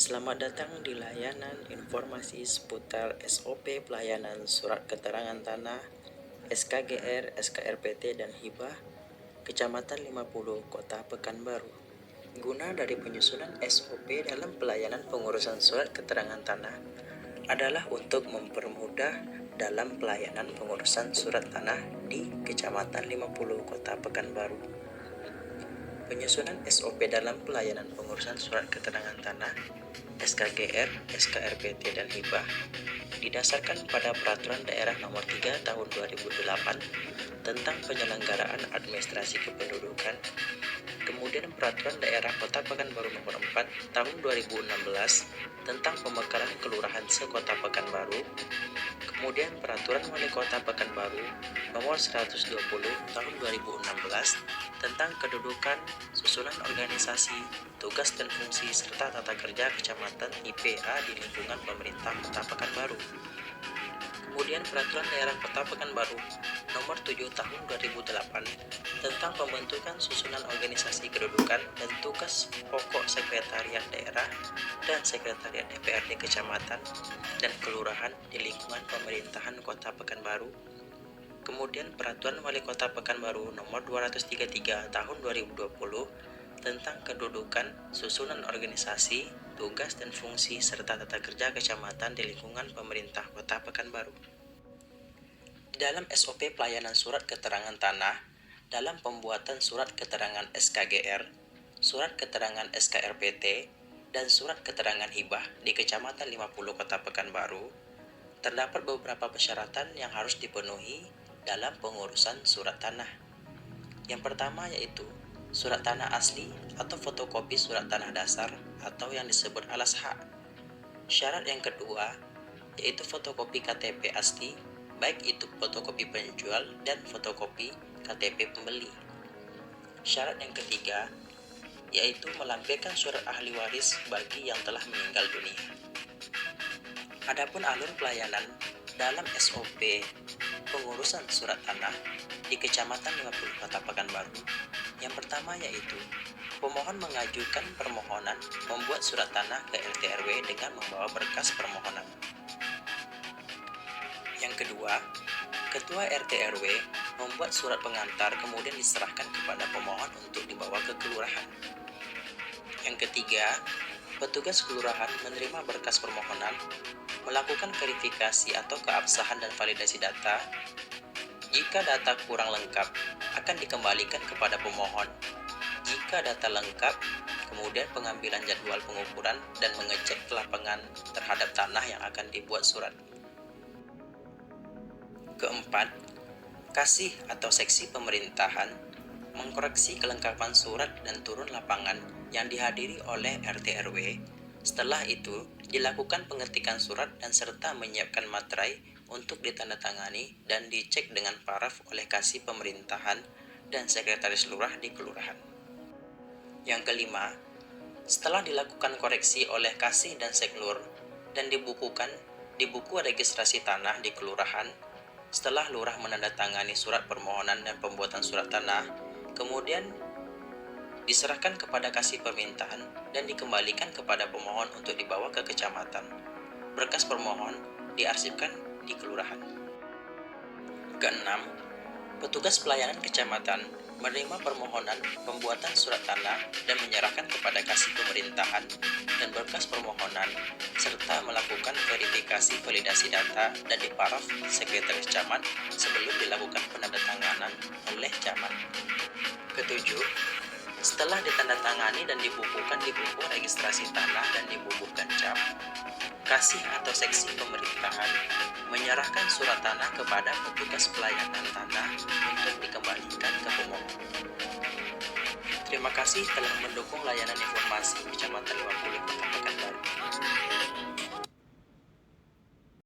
Selamat datang di layanan informasi seputar SOP pelayanan surat keterangan tanah, SKGR, SKRPT, dan hibah, Kecamatan 50, Kota Pekanbaru. Guna dari penyusunan SOP dalam pelayanan pengurusan surat keterangan tanah adalah untuk mempermudah dalam pelayanan pengurusan surat tanah di Kecamatan 50, Kota Pekanbaru. Penyusunan SOP dalam pelayanan pengurusan surat keterangan tanah, SKGR, SKRPT, dan hibah didasarkan pada Peraturan Daerah Nomor 3 Tahun 2008 tentang penyelenggaraan administrasi kependudukan, kemudian Peraturan Daerah Kota Pekanbaru Nomor 4 Tahun 2016 tentang pemekaran kelurahan sekota Pekanbaru, kemudian Peraturan Wali Kota Pekanbaru Nomor 120 Tahun 2016 tentang kedudukan, susunan organisasi, tugas dan fungsi serta tata kerja kecamatan IPA di lingkungan pemerintah Kota Pekanbaru. Kemudian Peraturan Daerah Kota Pekanbaru Nomor 7 Tahun 2008 tentang pembentukan susunan organisasi kedudukan dan tugas pokok sekretariat daerah dan sekretariat DPRD kecamatan dan kelurahan di lingkungan pemerintahan Kota Pekanbaru. Kemudian Peraturan Wali Kota Pekanbaru Nomor 233 Tahun 2020 tentang kedudukan, susunan organisasi, tugas dan fungsi serta tata kerja kecamatan di lingkungan pemerintah Kota Pekanbaru. Di dalam SOP pelayanan surat keterangan tanah, dalam pembuatan surat keterangan SKGR, surat keterangan SKRPT, dan surat keterangan hibah di Kecamatan 50 Kota Pekanbaru, terdapat beberapa persyaratan yang harus dipenuhi dalam pengurusan surat tanah. Yang pertama yaitu surat tanah asli atau fotokopi surat tanah dasar atau yang disebut alas hak. Syarat yang kedua yaitu fotokopi KTP asli, baik itu fotokopi penjual dan fotokopi KTP pembeli. Syarat yang ketiga yaitu melampirkan surat ahli waris bagi yang telah meninggal dunia. Adapun alur pelayanan dalam SOP pengurusan surat tanah di Kecamatan 50 Kota Pekanbaru, yang pertama yaitu pemohon mengajukan permohonan membuat surat tanah ke RT RW dengan membawa berkas permohonan. Yang kedua, Ketua RT RW membuat surat pengantar kemudian diserahkan kepada pemohon untuk dibawa ke kelurahan. Yang ketiga, petugas kelurahan menerima berkas permohonan, melakukan verifikasi atau keabsahan dan validasi data. Jika data kurang lengkap, akan dikembalikan kepada pemohon. Jika data lengkap, kemudian pengambilan jadwal pengukuran dan mengecek lapangan terhadap tanah yang akan dibuat surat. Keempat, kasih atau seksi pemerintahan mengkoreksi kelengkapan surat dan turun lapangan yang dihadiri oleh RT RW. Setelah itu, dilakukan pengetikan surat dan serta menyiapkan materai untuk ditandatangani dan dicek dengan paraf oleh kasih pemerintahan dan sekretaris lurah di kelurahan. Yang kelima, setelah dilakukan koreksi oleh kasih dan seklur dan dibukukan di buku registrasi tanah di kelurahan, setelah lurah menandatangani surat permohonan dan pembuatan surat tanah, kemudian diserahkan kepada kasih permintaan dan dikembalikan kepada pemohon untuk dibawa ke kecamatan. Berkas permohon diarsipkan di kelurahan. Keenam, petugas pelayanan kecamatan menerima permohonan pembuatan surat tanah dan menyerahkan kepada kasih pemerintahan dan berkas permohonan serta melakukan verifikasi validasi data dan diparaf sekretaris camat sebelum dilakukan penandatanganan oleh camat. Ketujuh, setelah ditandatangani dan dibukukan di buku registrasi tanah dan dibubuhkan cap, kasih atau seksi pemerintahan menyerahkan surat tanah kepada petugas pelayanan tanah untuk dikembalikan ke pemohon. Terima kasih telah mendukung layanan informasi Kecamatan 50 Kota Pekanbaru.